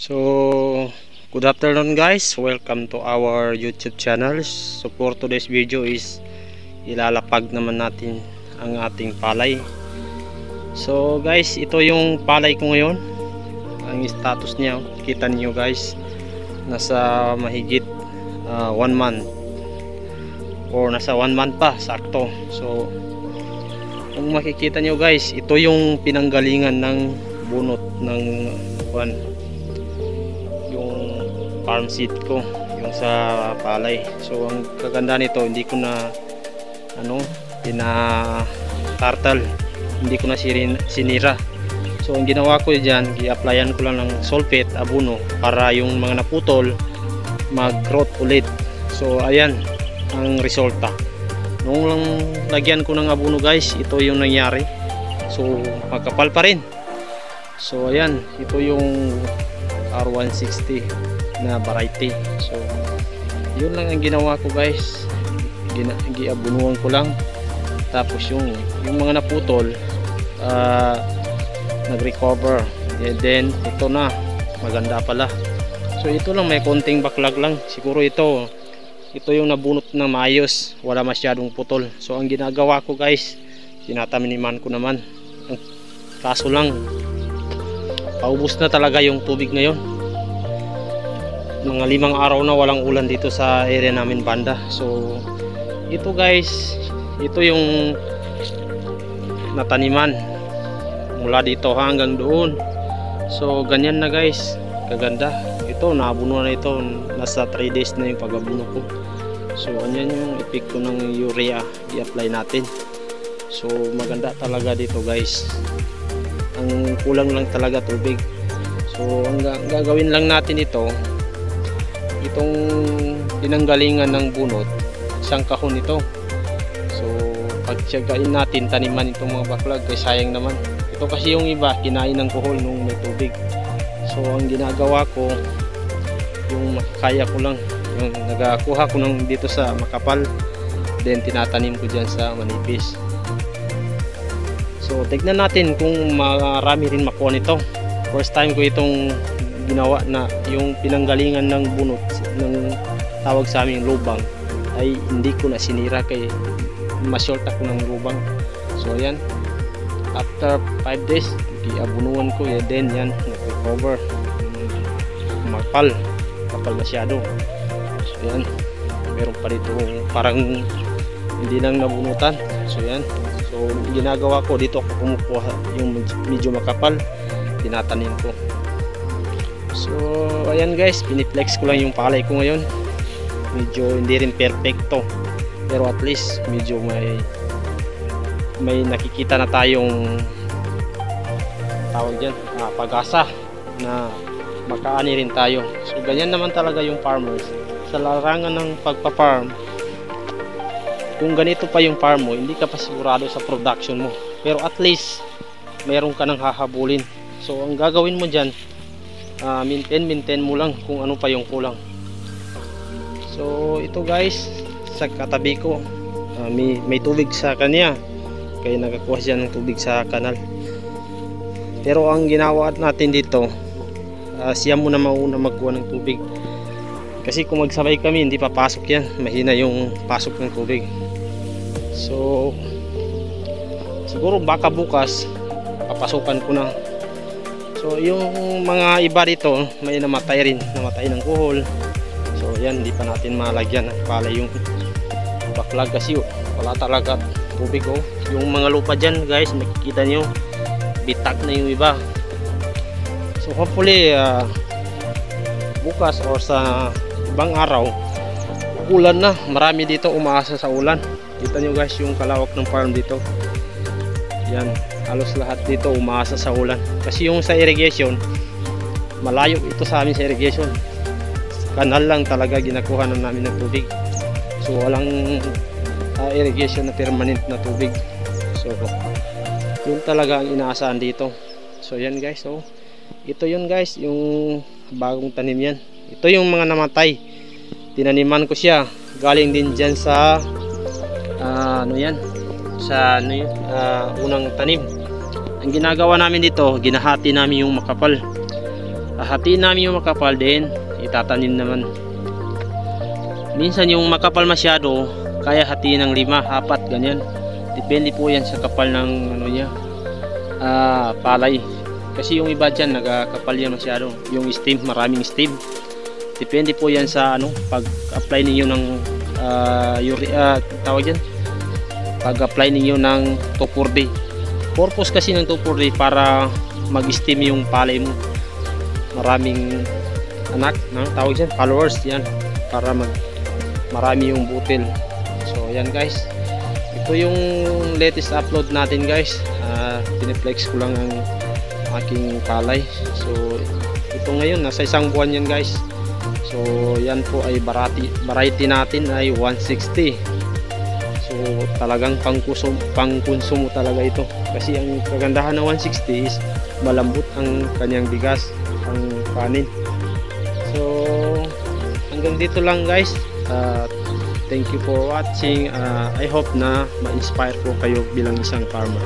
So, good afternoon guys, welcome to our YouTube channel. So for today's video is ilalapag naman natin ang ating palay. So guys, ito yung palay ko ngayon. Ang status niya, kita niyo guys, nasa mahigit 1 month or nasa 1 month pa, sakto. So kung makikita niyo guys, ito yung pinanggalingan ng bunot ng farm seed ko, yung sa palay. So ang kaganda nito, hindi ko na tartal, hindi ko na sinira. So ang ginawa ko diyan, i-applyan ko lang ng sulfate, abono, para yung mga naputol mag-growth ulit. So ayan ang resulta. Nung lang lagyan ko ng abono guys, ito yung nangyari. So magkapal pa rin. So ayan, ito yung R160 na variety. So yun lang ang ginawa ko guys, giabunuan ko lang, tapos yung mga naputol nag-recover, then ito na maganda pala. So ito lang, may konting backlog lang siguro. Ito yung nabunot na maayos, wala masyadong putol. So ang ginagawa ko guys, tinataniman ko naman. Ang kaso lang, paubos na talaga yung tubig ngayon. Mga 5 araw na walang ulan dito sa area namin banda. So ito guys, ito yung nataniman mula dito hanggang doon. So ganyan na guys, kaganda. Ito naabuno na ito, nasa 3 days na yung pag-abuno ko. So ganyan yung epekto ng urea i-apply natin. So maganda talaga dito guys. Ang kulang lang talaga tubig. So ang gagawin lang natin ito, itong pinanggalingan ng bunot, isang kahon ito. So pagtiyagain natin, taniman itong mga backlog, kaya sayang naman. Ito kasi yung iba, kinain ng kuhol nung may tubig. So ang ginagawa ko, yung makakaya ko lang, yung nagakuha ko ng dito sa makapal, then tinatanim ko dyan sa manipis. So tignan natin kung marami rin makuha nito. First time ko itong ginawa, na yung pinanggalingan ng bunot ng tawag sa aming lubang ay hindi ko na sinira, kay ma-short ako ng lubang. So ayan, after 5 days iabunuan ko, then yan nag-recover, kapal masyado. So yan, meron pa dito parang hindi lang nabunutan. So yan, so ginagawa ko dito, ako kumukuha yung medyo makapal, tinatanim ko. So ayan guys, piniplex ko lang yung palay ko ngayon. Medyo hindi rin perfecto, pero at least medyo may nakikita na tayong tawag dyan, pag-asa na makaani rin tayo. So ganyan naman talaga yung farmers sa larangan ng pagpa-farm. Kung ganito pa yung farm mo, hindi ka pa sigurado sa production mo, pero at least mayroon ka nang hahabulin. So ang gagawin mo dyan, maintain mo lang kung ano pa yung kulang. So ito guys, sa katabi ko, may tubig sa kanya, kaya nakakuha siya ng tubig sa kanal. Pero ang ginawa natin dito, siya muna mauna magkuha ng tubig, kasi kung magsabay kami, hindi papasok yan, mahina yung pasok ng tubig. So siguro baka bukas papasukan ko na. So yung mga iba dito, may namatay ng kuhol. So yan, hindi pa natin malagyan ng palay yung backlog, kasi wala talaga tubig. Yung mga lupa dyan guys, makikita nyo bitag na yung iba. So hopefully bukas or sa ibang araw, ulan na. Marami dito umaasa sa ulan. Kita nyo guys yung kalawak ng farm dito. Yan, halos lahat dito umaasa sa ulan, kasi yung sa irrigation, malayo ito sa amin sa irrigation. Kanal lang talaga ginakuha na namin ng tubig. So walang irrigation na permanent na tubig. So yun talaga ang inaasahan dito. So yan guys, so ito yun guys, yung bagong tanim yan. Ito yung mga namatay, tinaniman ko siya, galing din dyan sa unang tanim. Ang ginagawa namin dito, ginahati namin yung makapal. hatiin namin yung makapal din, itatanim naman. Minsan yung makapal masyado, kaya hatiin ng 5, 4, ganyan. Depende po yan sa kapal ng ano niya, palay. Kasi yung iba dyan nagkakapal yan masyado, yung stem, maraming stem. Depende po yan sa ano, pag-apply ninyo ng tawag dyan, pag-apply ninyo ng 2,4-D. Purpose kasi ng 2,4-D para mag-stem yung palay mo, maraming anak, no? Tawag dyan, followers yan, para marami yung butil. So yan guys, ito yung latest upload natin guys. Piniflex ko lang ang aking palay. So ito ngayon nasa 1 buwan yan guys. So yan po ay variety natin ay 160. So talagang pangkonsumo talaga ito, kasi ang kagandahan ng 160 is malambot ang kanyang bigas, ang kanin. So hanggang dito lang guys. Thank you for watching. I hope na ma-inspire po kayo bilang isang farmer.